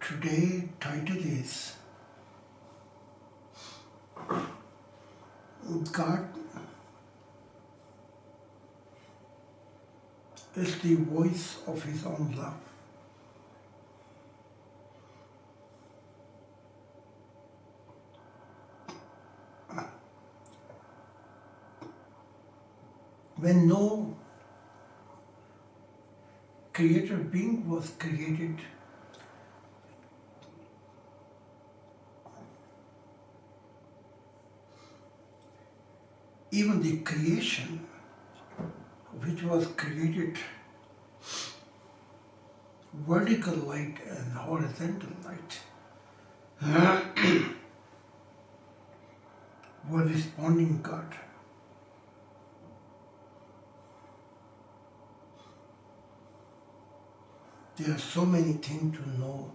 Today title is God is the voice of His own love. When no creator being was created, even the creation which was created vertical light and horizontal light were responding God. There are so many things to know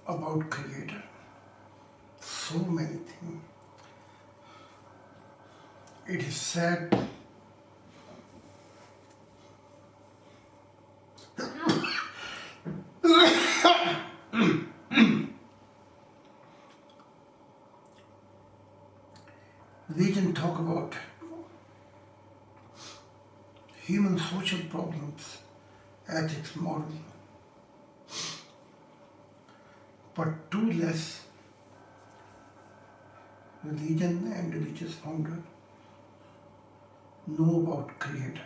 about Creator. So many things. It is said religion talk about human social problems, ethics, moral, but too less religion and religious founder know about Creator.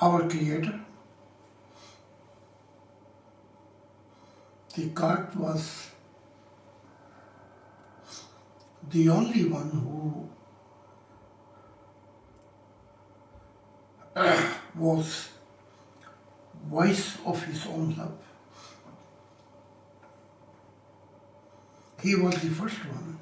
Our Creator, the God, was the only one who was voice of His own love. He was the first one.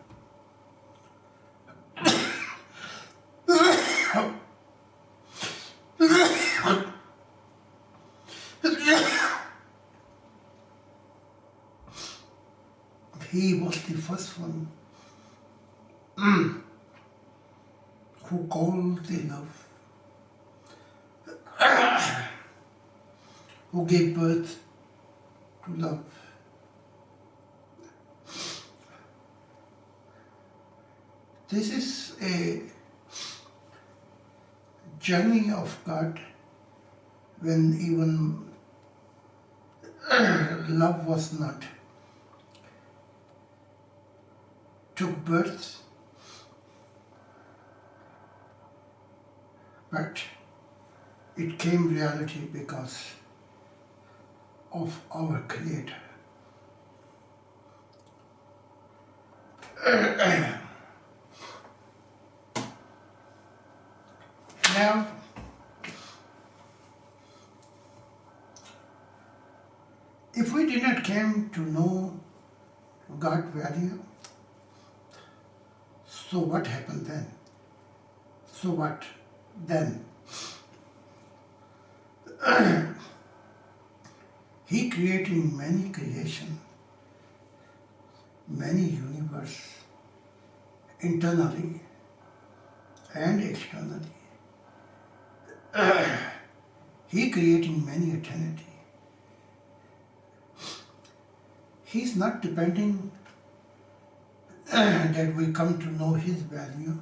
He was the first one who called the love, who gave birth to love. This is a journey of God when even love was not. Took birth, but it came reality because of our Creator. Now, if we did not come to know God's value, so what happened then? So what then? He created many creation, many universe, internally and externally. He created many eternity. He's not depending that we come to know His value.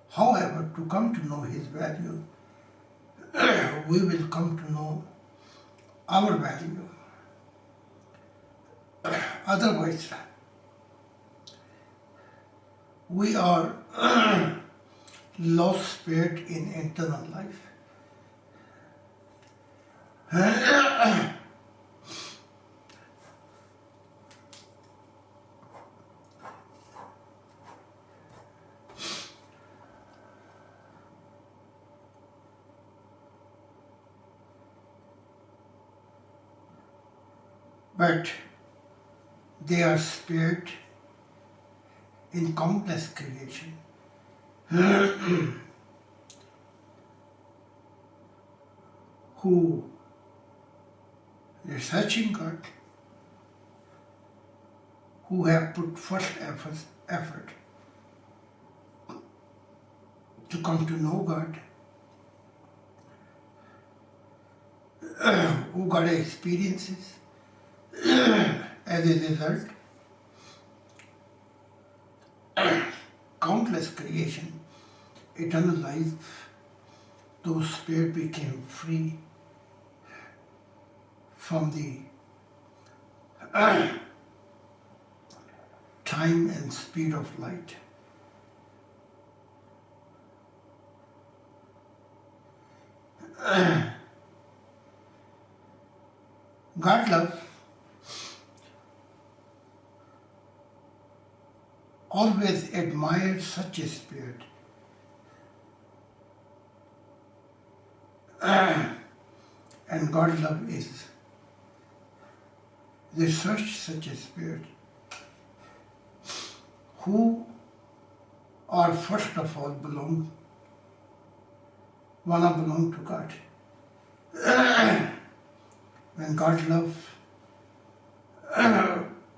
However, to come to know His value, we will come to know our value. Otherwise, we are lost spirit in eternal life. But they are spirit in countless creation. Who researching God, who have put first effort to come to know God, who got experiences as a result, countless creation, eternal life, those spirit became free from the time and speed of light. God love always admired such a spirit. And God love is research such a spirit who are first of all wanna belong to God. When God love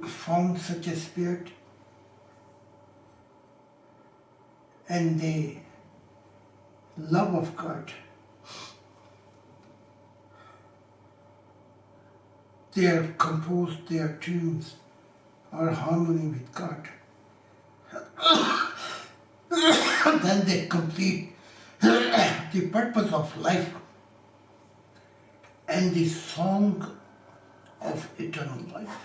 found such a spirit and the love of God, they have composed their tunes or harmony with God. Then they complete the purpose of life and the song of eternal life.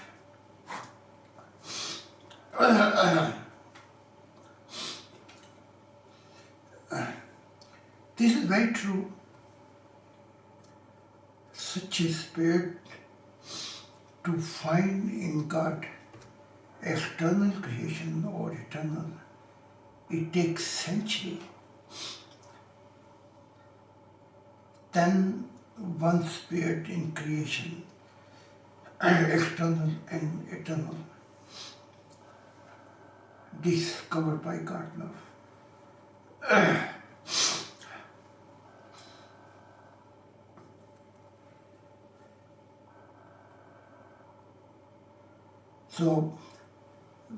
This is very true. Such a spirit to find in God external creation or eternal, it takes centuries. Then one spirit in creation, external and eternal, discovered by God love. So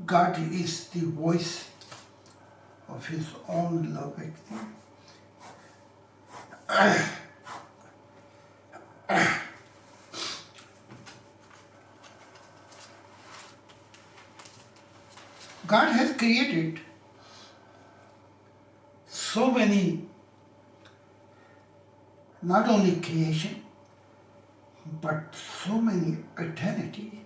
God is the voice of His own love actually. God has created so many, not only creation, but so many eternity.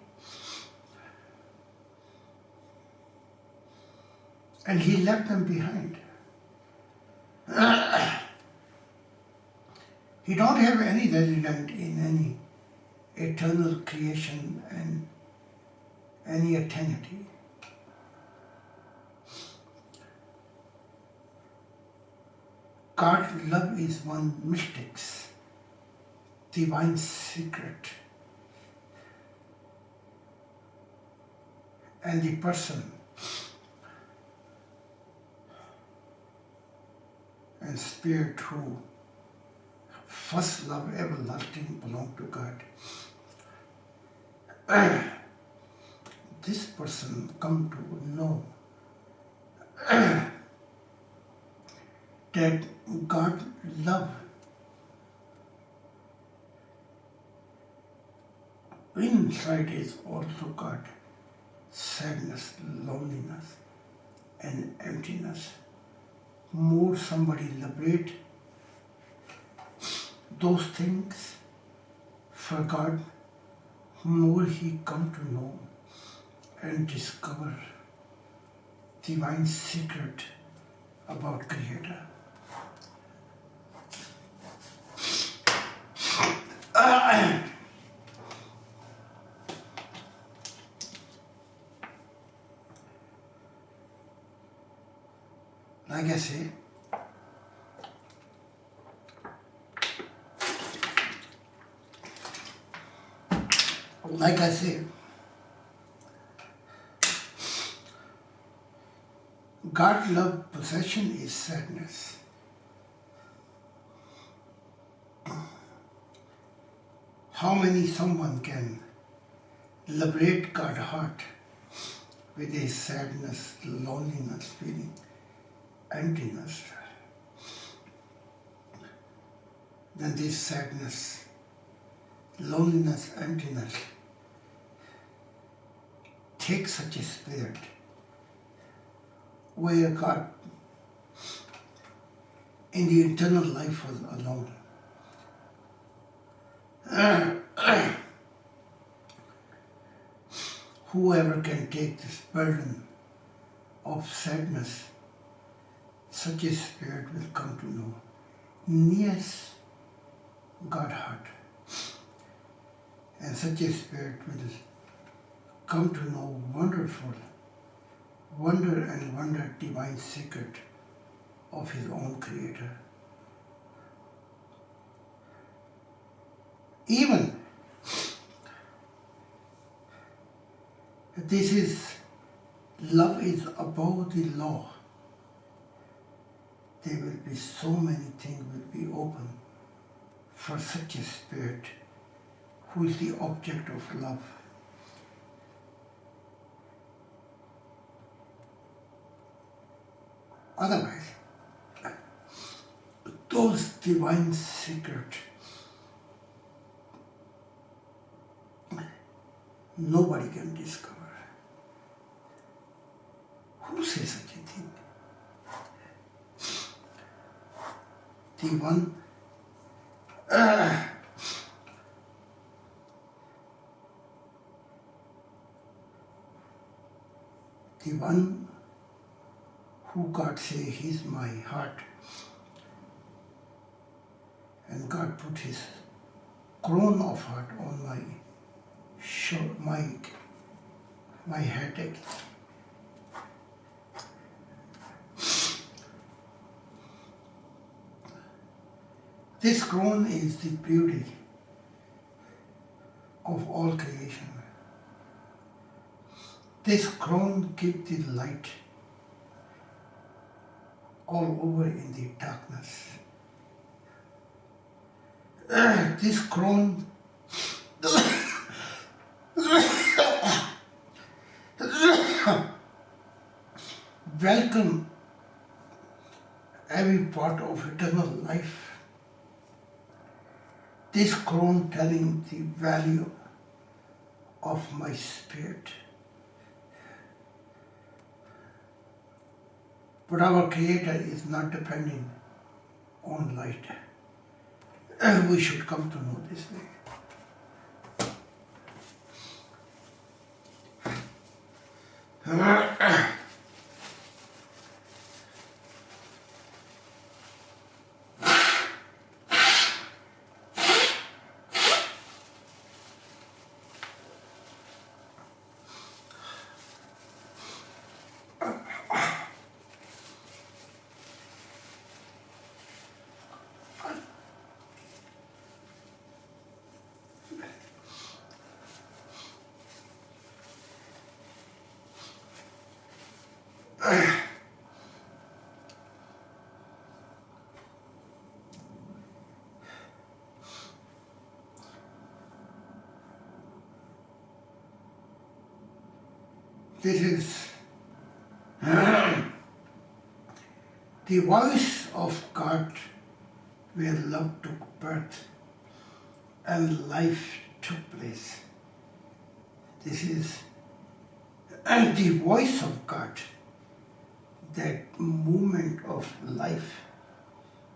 And He left them behind. He don't have any resident in any eternal creation and any eternity. God's love is one mystic's divine secret. And the person and spirit who first love everlasting belong to God. This person come to know that God love inside is also God sadness, loneliness and emptiness. More somebody liberate those things for God, more he come to know and discover divine secret about Creator. Like I say, God love possession is sadness. How many someone can liberate God's heart with a sadness, loneliness, feeling, emptiness? Then this sadness, loneliness, emptiness takes such a spirit where God in the eternal life was alone. Whoever can take this burden of sadness, such a spirit will come to know nearest God's heart. And such a spirit will come to know wonderful, wonder divine secret of his own Creator. Even this is, love is above the law. There will be so many things will be open for such a spirit who is the object of love. Otherwise, those divine secrets nobody can discover. Who says such a thing? The one who God say, he's my heart, and God put his crown of heart on my headache. This crown is the beauty of all creation. This crown gives the light all over in the darkness. This crown welcome every part of eternal life. This crown telling the value of my spirit. But our Creator is not depending on light. We should come to know this way. This is the voice of God where love took birth and life took place. This is the voice of God, that movement of life,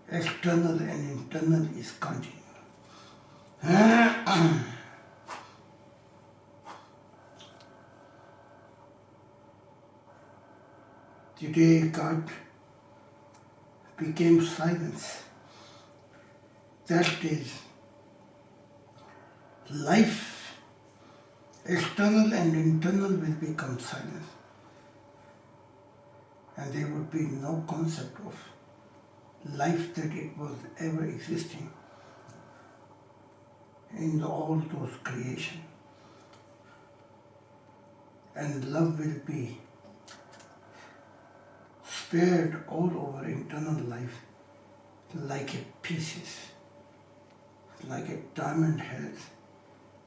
external and internal, is continuing. Today God became silence. That is, life, external and internal, will become silent. And there would be no concept of life that it was ever existing in all those creation. And love will be spared all over eternal life like a pieces, like a diamond has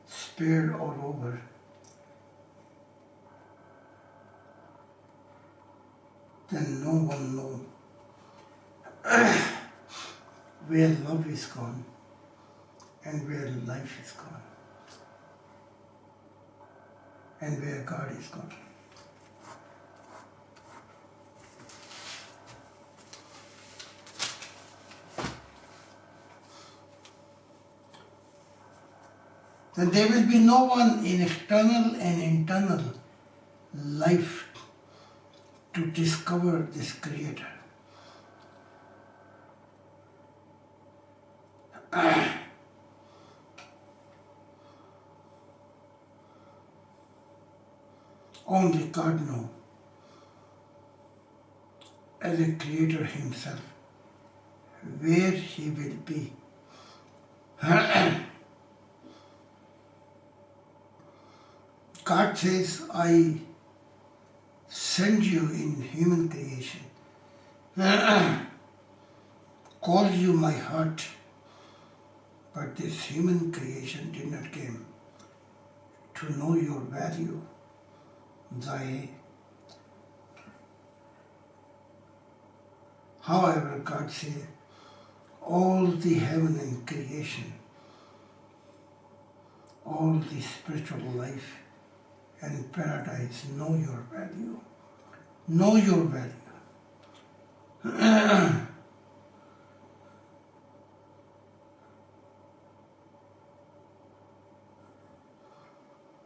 spared all over. Then no one knows where love is gone and where life is gone and where God is gone. Then there will be no one in external and internal life to discover this Creator. Only God knows, as a Creator Himself, where He will be. God says, I send you in human creation, call you my heart, but this human creation did not come to know your value, Zahid. However, God says, all the heaven and creation, all the spiritual life and paradise know your value. Know your value.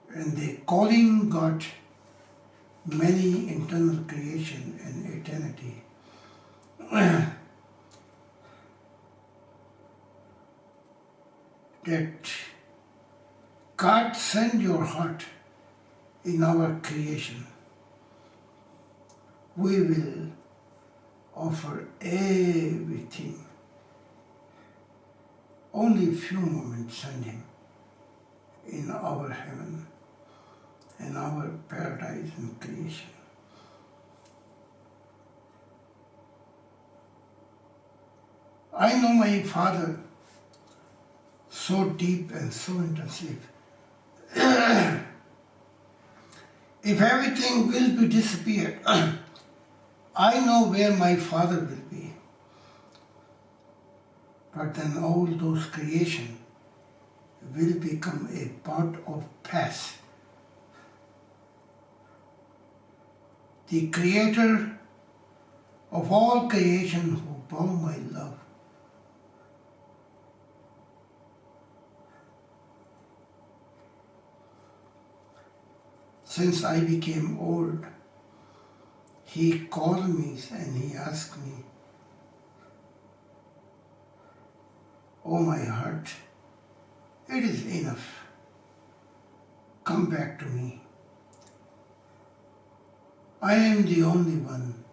And they calling God many internal creation and eternity. That God send your heart in our creation. We will offer everything. Only few moments send Him in our heaven and our paradise and creation. I know my Father so deep and so intensive. If everything will be disappeared, I know where my Father will be. But then all those creation will become a part of past. The Creator of all creation who bow my love. Since I became old, He called me and He asked me, oh my heart, it is enough. Come back to me. I am the only one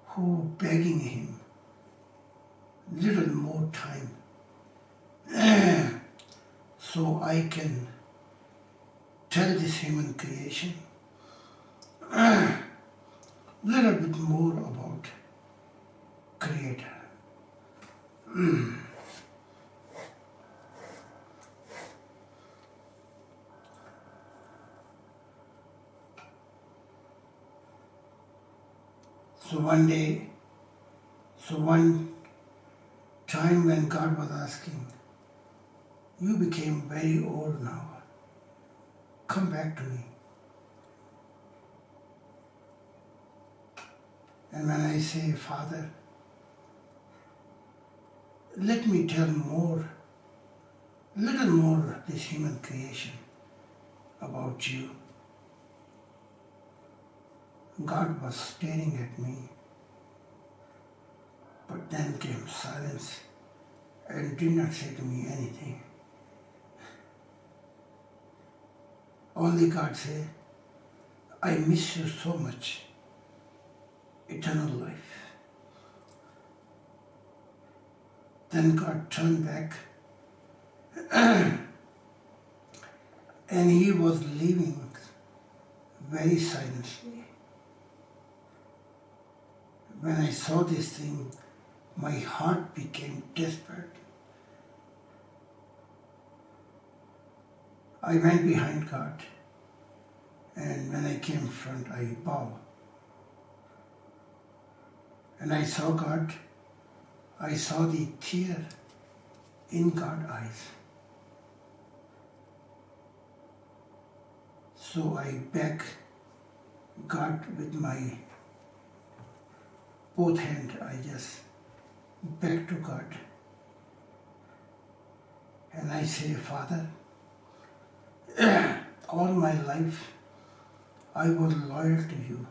who begging Him little more time so I can tell this human creation little bit more about Creator. So one time when God was asking, you became very old now. Come back to me. And when I say, Father, let me tell more, little more of this human creation about you. God was staring at me, but then came silence and did not say to me anything. Only God said, I miss you so much, eternal life. Then God turned back and He was leaving very silently. when I saw this thing, my heart became desperate. I went behind God, and when I came front, I bowed. And I saw God, I saw the tear in God's eyes. So I begged God with my both hands, I just begged to God. And I say, Father, all my life I was loyal to you,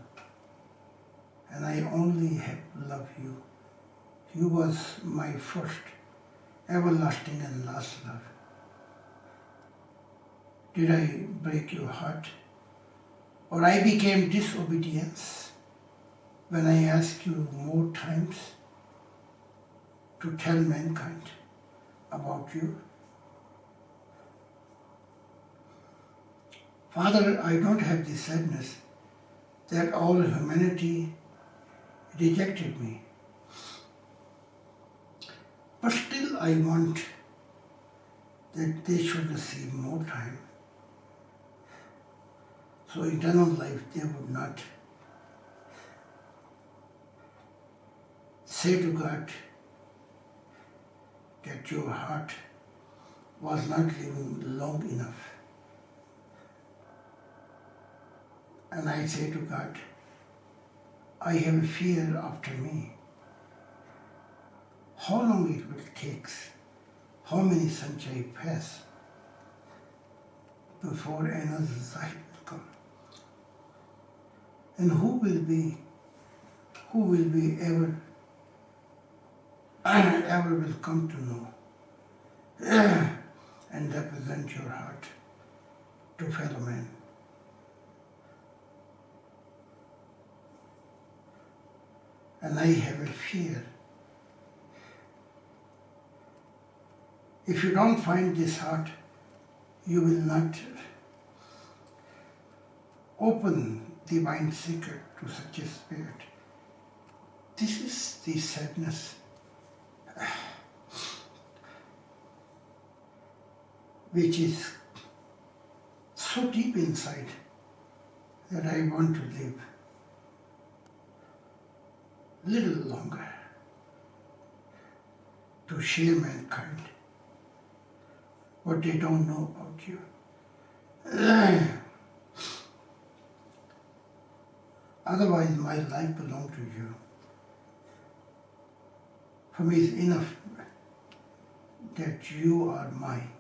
and I only have loved you. You was my first, everlasting and last love. Did I break your heart? Or I became disobedience when I asked you more times to tell mankind about you? Father, I don't have the sadness that all humanity rejected me. But still I want that they should receive more time. So eternal life they would not say to God that your heart was not living long enough. And I say to God, I have fear after me. How long it will take, how many centuries pass before another Zahid will come. And who will be ever will come to know and represent your heart to fellow men. And I have a fear. If you don't find this heart, you will not open divine secret to such a spirit. This is the sadness which is so deep inside that I want to live little longer to share mankind what they don't know about you. Otherwise, my life belongs to you. For me, it's enough that you are mine.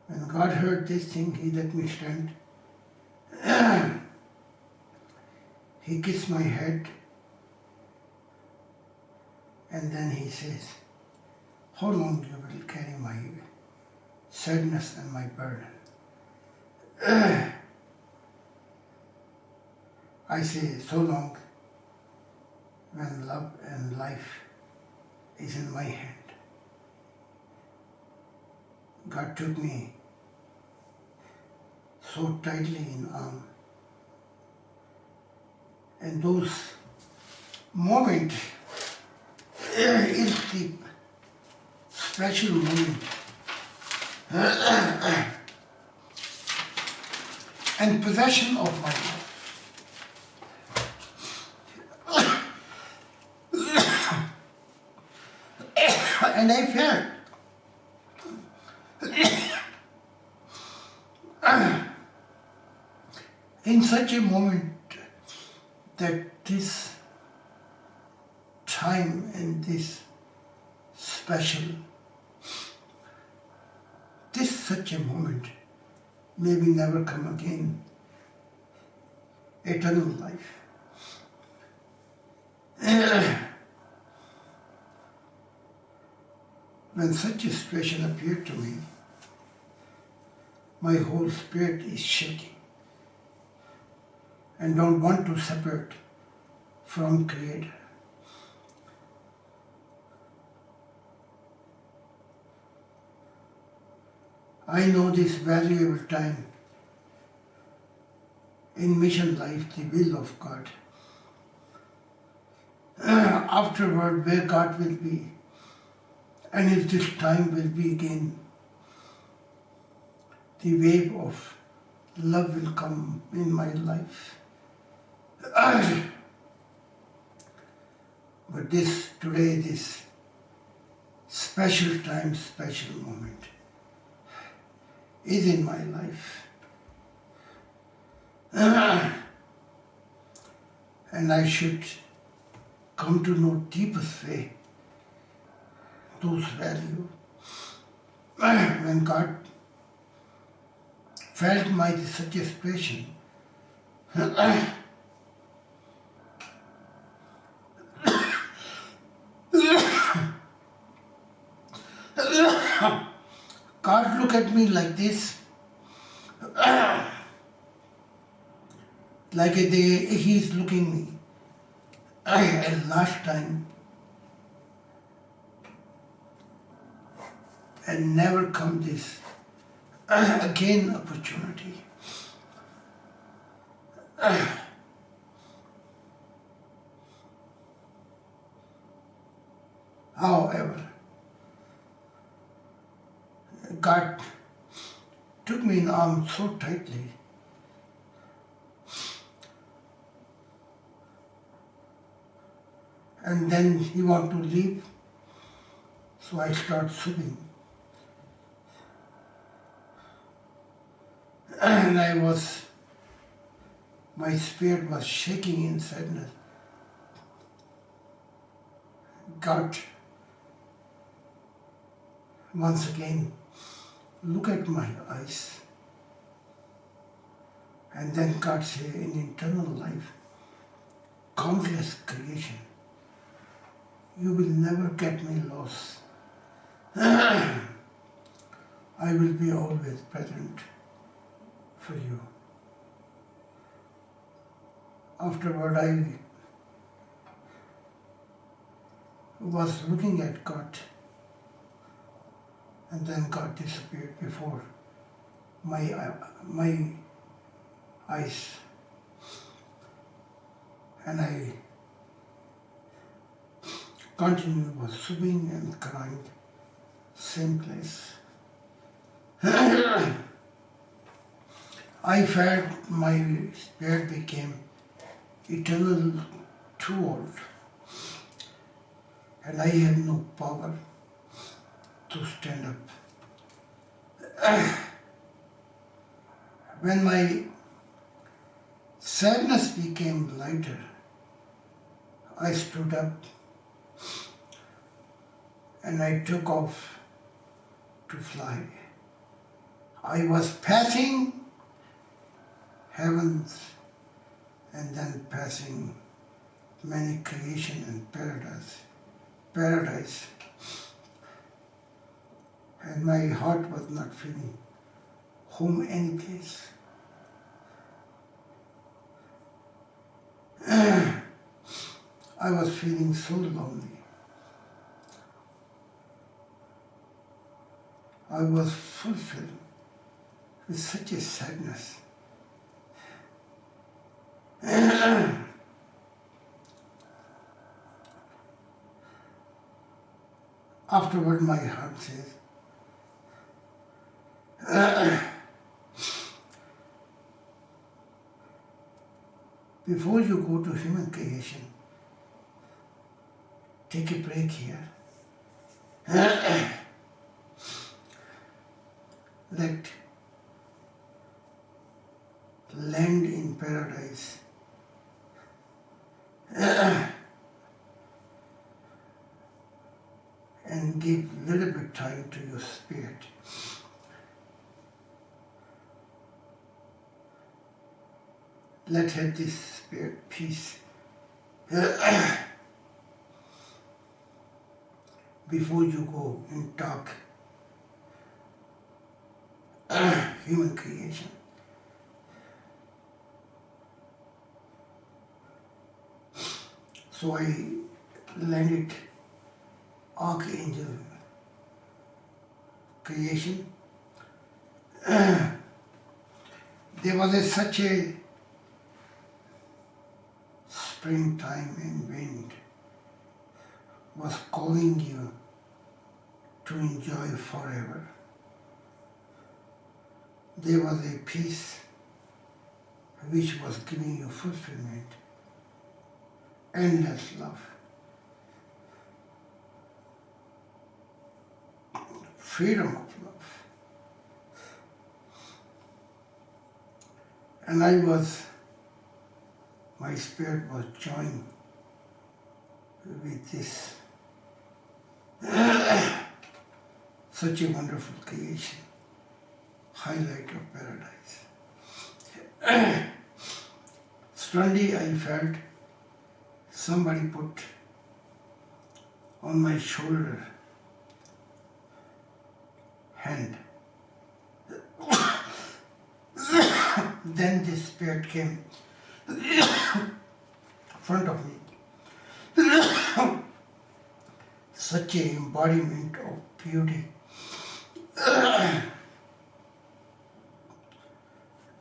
When God heard this thing, He let me stand. He kissed my head, and then He says, how long you will carry my sadness and my burden? I say, so long when love and life is in my hand. God took me so tightly in arm. And those moments is the special moment. And possession of my life. And I felt in such a moment that this time and this special, this such a moment maybe never come again, eternal life. When such a situation appeared to me, my whole spirit is shaking and don't want to separate from Creator. I know this valuable time in mission life the will of God. Afterward, where God will be, and if this time will be again, the wave of love will come in my life. But today, this special time, special moment is in my life. And I should come to know deepest way those values. When God felt my such a situation, God looked at me like this, like he's looking me. And last time, and never come this again opportunity. However, God took me in arms so tightly, and then he wanted to leave, so I started sobbing. And my spirit was shaking in sadness. God once again look at my eyes, and then God say, in eternal life, countless creation, you will never get me lost. I will be always present for you. Afterward, I was looking at God, and then God disappeared before my eyes, and I continued was sobbing and crying, same place. I felt my spirit became eternal too old, and I had no power to stand up. When my sadness became lighter, I stood up and I took off to fly. I was passing heavens and then passing many creation and paradise. And my heart was not feeling home any place. I was feeling so lonely. I was fulfilled with such a sadness. Afterward, my heart says, before you go to human creation, take a break here. Let land in paradise and give little bit time to your spirit. Let have this spirit peace before you go and talk human creation. So I landed Archangel creation. There was such a springtime and wind was calling you to enjoy forever. There was a peace which was giving you fulfillment, endless love, freedom of love. And my spirit was joined with this such a wonderful creation, highlight of paradise. Suddenly I felt somebody put on my shoulder hand. Then this spirit came in front of me. Such an embodiment of beauty.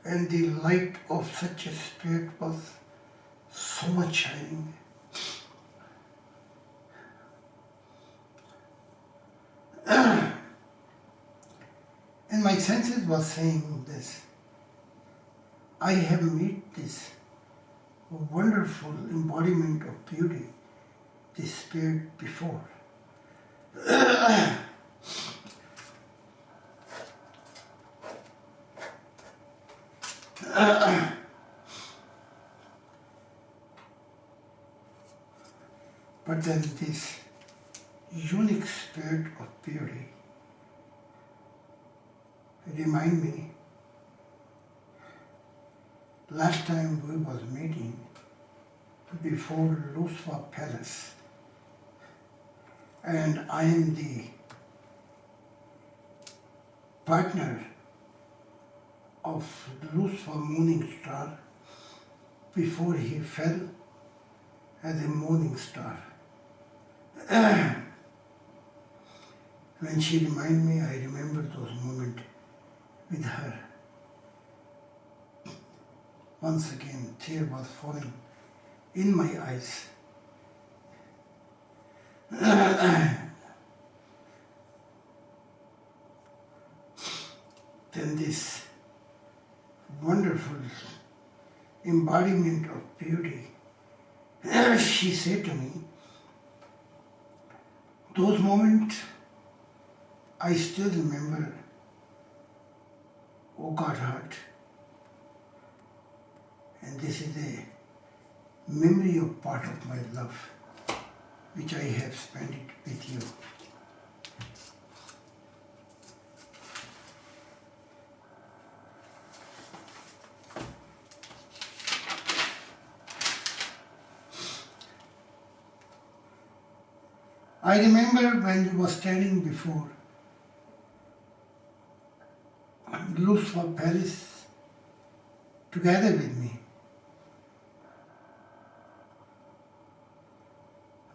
And the light of such a spirit was so much shining. And my senses was saying this. I have met this wonderful embodiment of beauty, this spirit before. But then this unique spirit of beauty remind me, last time we was meeting before Lucifer Palace, and I am the partner of Lucifer morning star before he fell as a morning star. When she reminded me, I remember those moments with her. Once again, tear was falling in my eyes. Then this wonderful embodiment of beauty, she said to me, those moments I still remember, oh God heart. And this is a memory of part of my love, which I have spent it with you. I remember when you were standing before Lucifer Palace together with me.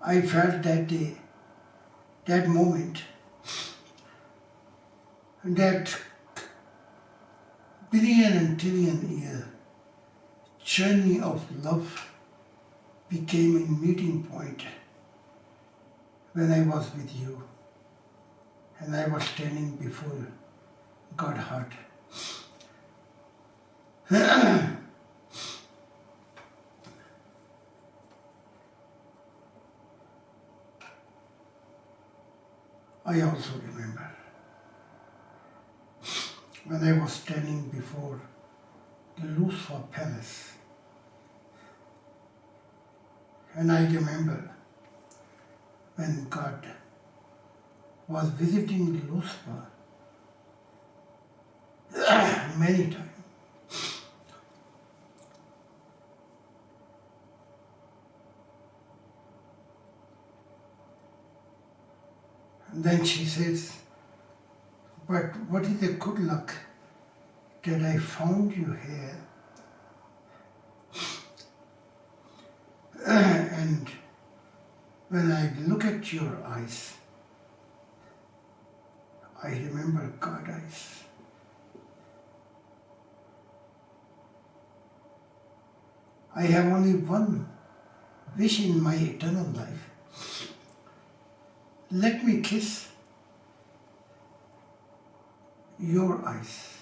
I felt that day, that moment, that billion and trillion year journey of love became a meeting point when I was with you and I was standing before God heart. I also remember when I was standing before the Lucifer Palace, and I remember when God was visiting Lucifer many times. And then she says, but what is the good luck that I found you here? And when I look at your eyes, I remember God's eyes. I have only one wish in my eternal life, let me kiss your eyes.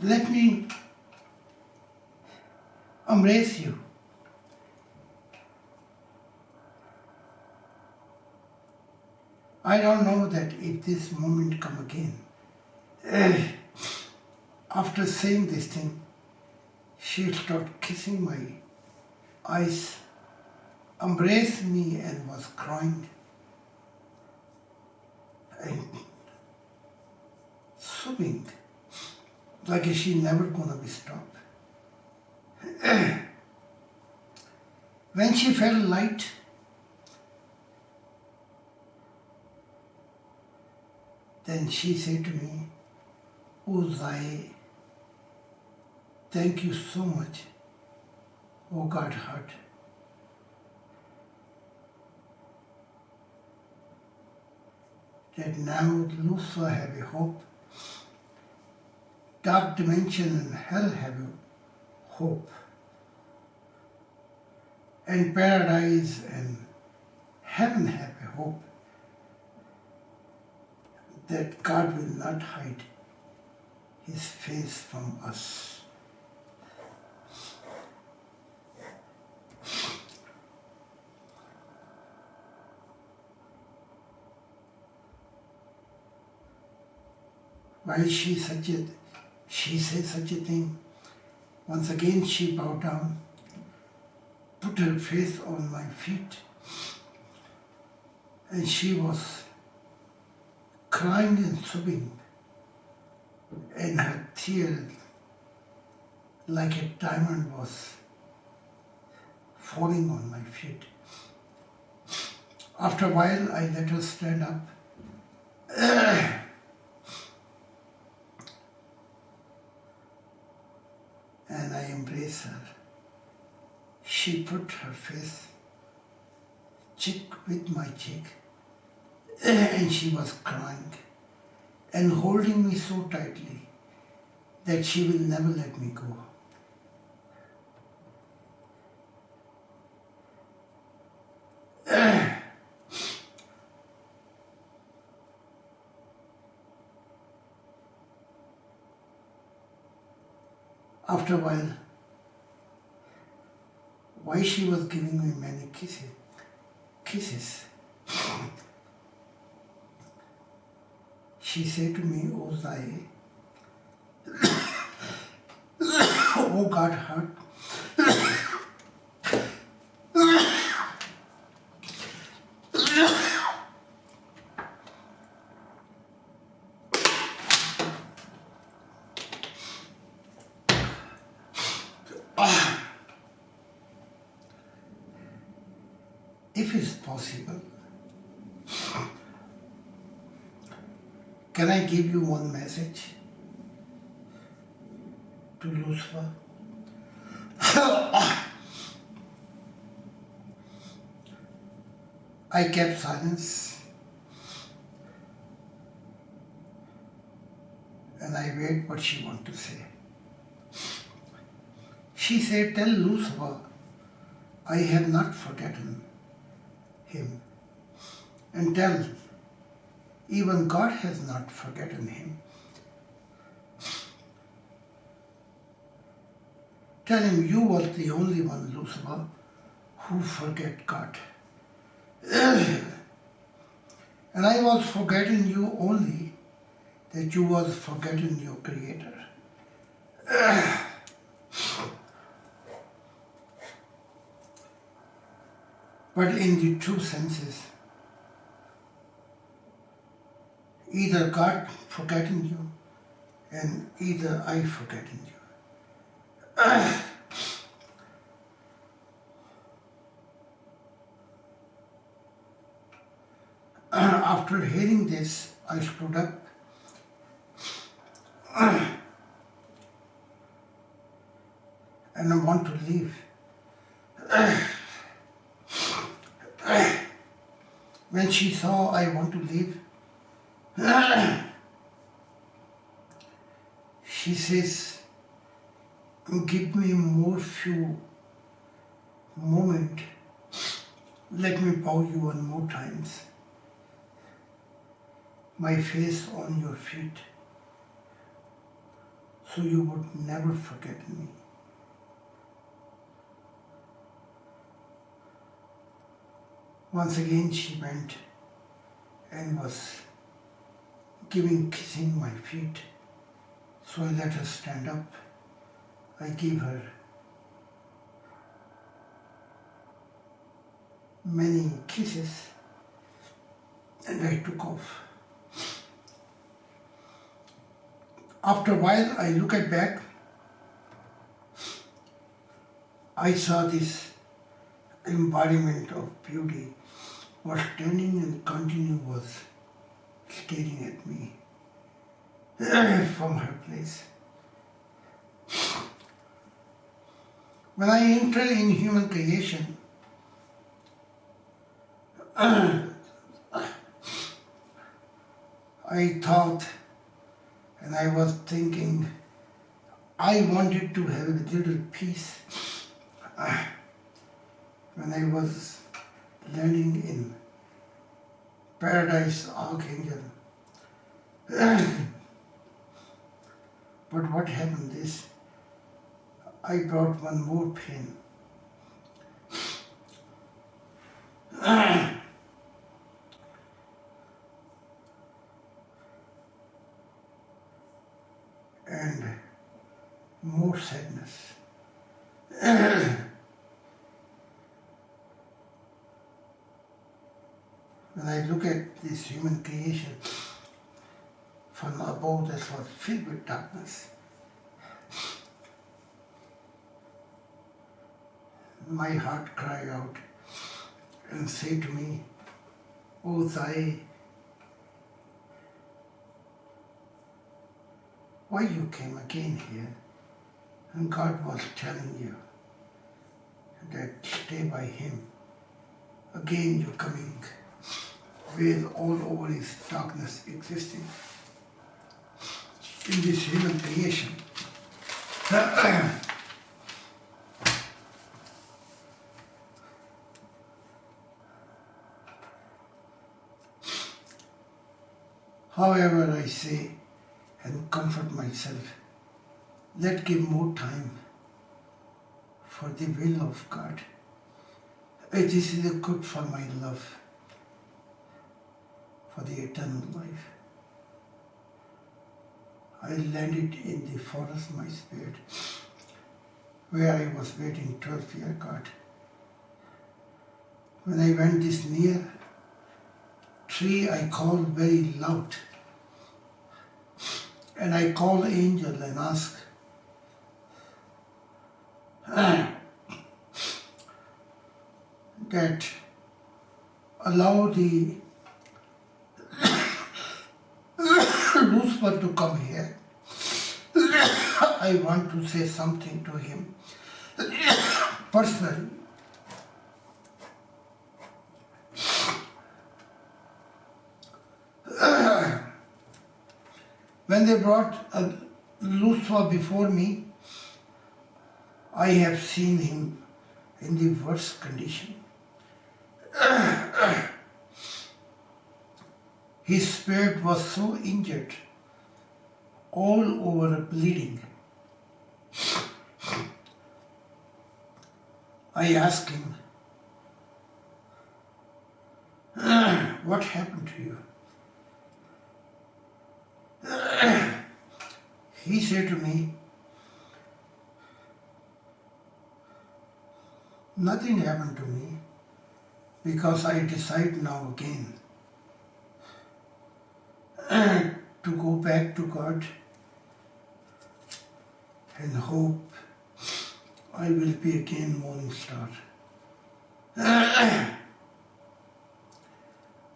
Let me embrace you. I don't know that if this moment come again. After saying this thing, she started kissing my eyes, embraced me and was crying and sobbing like she never gonna be stopped. When she felt light, then she said to me, "Oh Zahid, thank you so much. Oh God heart. That now Lucifer have a hope, dark dimension and hell have a hope, and paradise and heaven have a hope that God will not hide His face from us." Why she said such a thing? Once again she bowed down, put her face on my feet, and she was crying and sobbing, and her tears like a diamond was falling on my feet. After a while I let her stand up and I embraced her. She put her face cheek with my cheek and she was crying and holding me so tightly that she will never let me go. After a while, why she was giving me many kisses, she said to me, "Oh Zahid, oh God heart, if it's possible, can I give you one message to Lucifer?" I kept silence and I wait what she want to say. She said, "Tell Lucifer I have not forgotten him, and tell even God has not forgotten him. Tell him you were the only one, Lucifer, who forget God. And I was forgetting you only that you was forgetting your Creator." But in the true senses, either God forgetting you and either I forgetting you. After hearing this, I stood up and I want to leave. When she saw I want to leave, she says, "Give me more few moment, let me bow you one more times, my face on your feet, so you would never forget me. Once again she bent and was kissing my feet, so I let her stand up. I gave her many kisses and I took off. After a while I looked back, I saw this embodiment of beauty was standing and was staring at me from her place. When I enter in human creation, I thought and I was thinking I wanted to have a little peace when I was landing in Paradise Archangel. But what happened is, I brought one more pain. And more sadness. When I look at this human creation from above that was filled with darkness, my heart cried out and said to me, "Oh Zahid, why you came again here?" And God was telling you that stay by Him. Again you're coming with all over His darkness existing in this human creation. However, I say and comfort myself, let's give more time for the will of God. This is good for my love, for the eternal life. I landed in the forest, my spirit, where I was waiting 12-year God. When I went this near tree, I called very loud. And I called angel and asked, that allow the Lucifer to come here. I want to say something to him personally. When they brought Lucifer before me, I have seen him in the worst condition. His spirit was so injured, all over bleeding. I asked him, what happened to you? He said to me, nothing happened to me because I decide now again to go back to God and hope I will be again morning star. I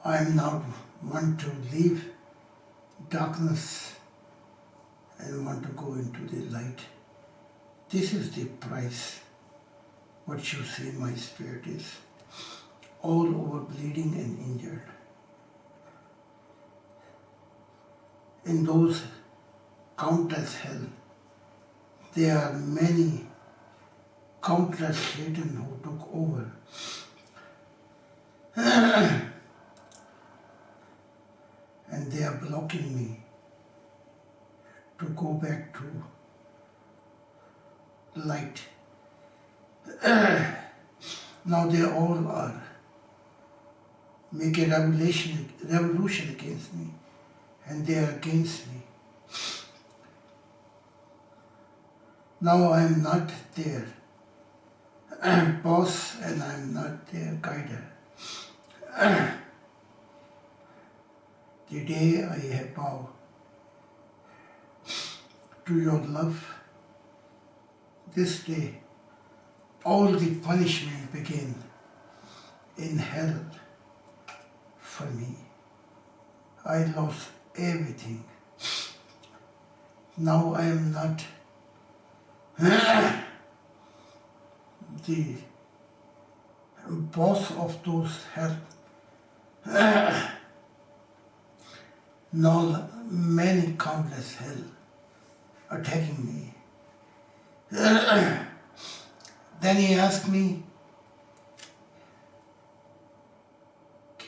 am now want to leave darkness and want to go into the light. This is the price. What you see my spirit is all over bleeding and injured. In those countless hell, there are many countless Satan who took over. And they are blocking me to go back to light. Now they all are make a revolution against me, and they are against me. Now I am not their boss, and I am not their guider. The day I have bowed to your love, this day all the punishment began in hell for me. I lost everything. Now I am not the boss of those hell. Now many countless hell attacking me. Then he asked me,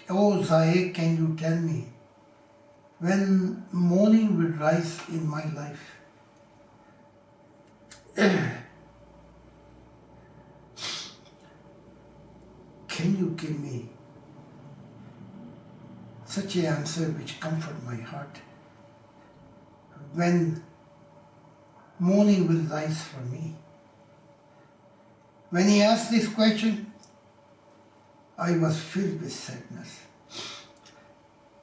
"Oh Zahid, can you tell me when morning will rise in my life?" Can you give me such an answer which comfort my heart? When morning will rise for me? When he asked this question, I was filled with sadness.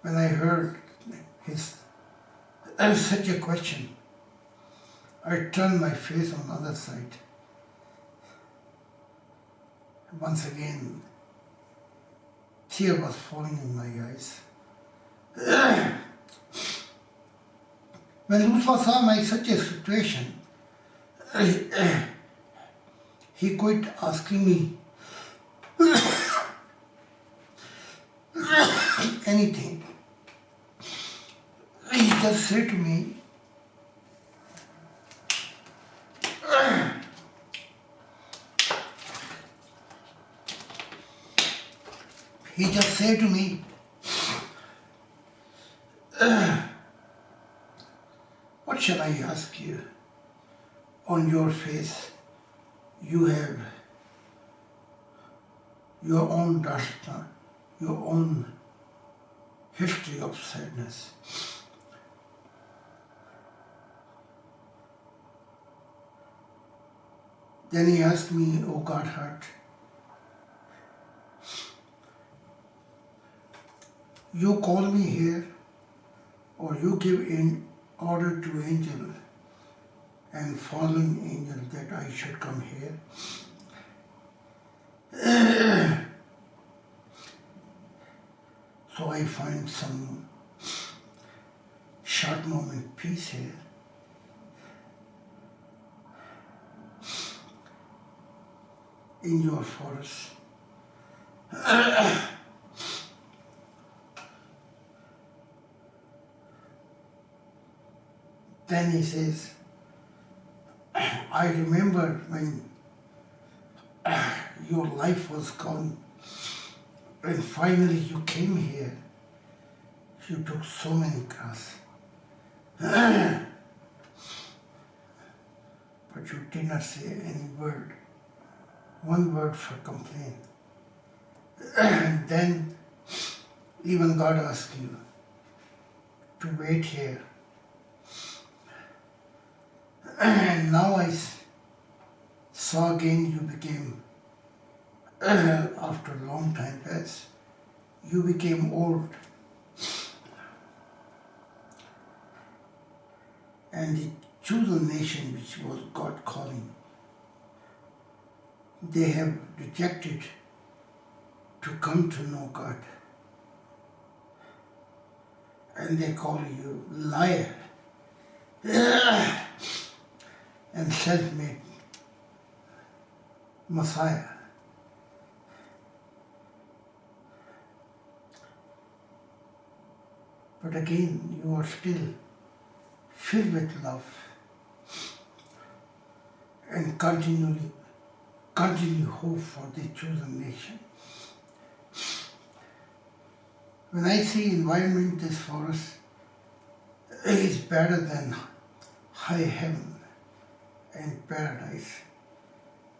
When I heard his such a question, I turned my face on the other side. Once again, tear was falling in my eyes. When Lucifer saw my such a situation, he quit asking me anything. He just said to me, "What shall I ask you? On your face, you have your own dashna, your own history of sadness. Then he asked me, "Oh God heart, you call me here, or you give in order to angel and fallen angel that I should come here?" So I find some short moment peace here. In your forest. Then he says, "I remember when your life was gone and finally you came here. You took so many classes. But you did not say any word, one word for complaint. And then even God asked you to wait here. And now I saw again you became, after a long time passed, you became old. And the chosen nation which was God calling, they have rejected to come to know God. And they call you liar and self-made Messiah. But again, you are still filled with love and continually continue hope for the chosen nation. When I see environment, this forest is better than high heaven and paradise,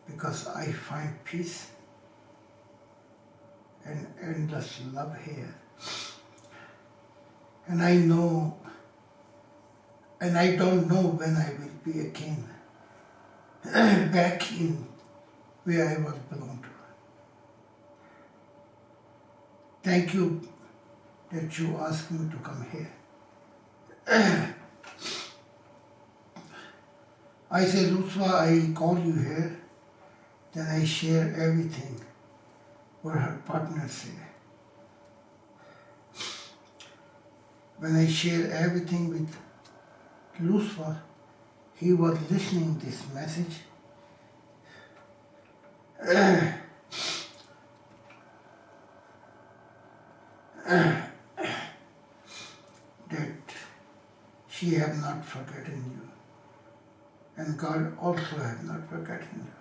because I find peace and endless love here. And I know, and I don't know when I will be again back in where I was belong to. Thank you that you asked me to come here. I say, Lutfa, I call you here, then I share everything what her partners say. When I share everything with Lutfa, he was listening this message. That she have not forgotten you, and God also have not forgotten you.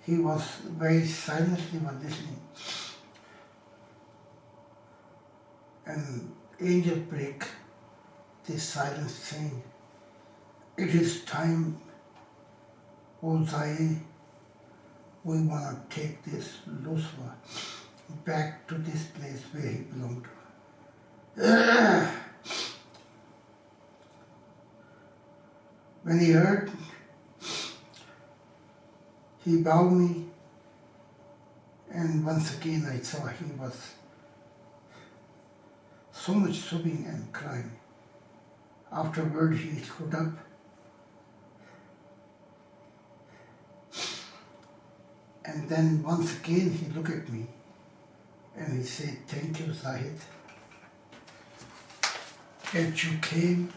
He was very silently was listening, and angel break this silence, saying, "It is time, O Zahid, we want to take this Lucifer back to this place where he belonged to." When he heard, he bowed me, and once again I saw he was so much sobbing and crying. Afterward he stood up and then once again he looked at me and he said, "Thank you, Zahid, that you came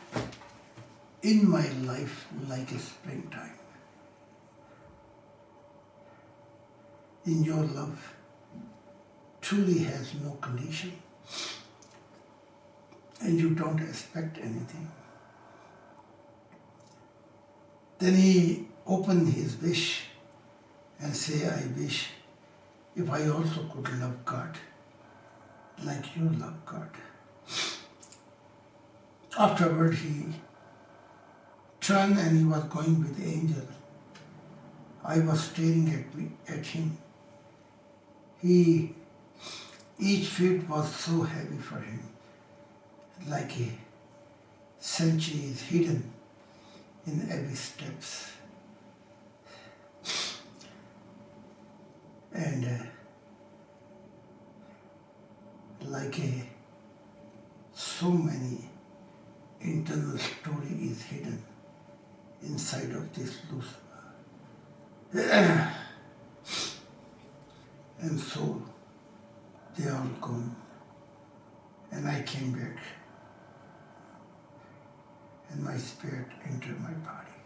in my life like a springtime. In your love truly has no condition, and you don't expect anything." Then he opened his wish and say, "I wish if I also could love God like you love God." Afterward he turned and he was going with the angel. I was staring at him. Each feet was so heavy for him, like a century is hidden in every steps. And like so many internal story is hidden inside of this Lucifer. And so they all gone, and I came back, and my spirit entered my body.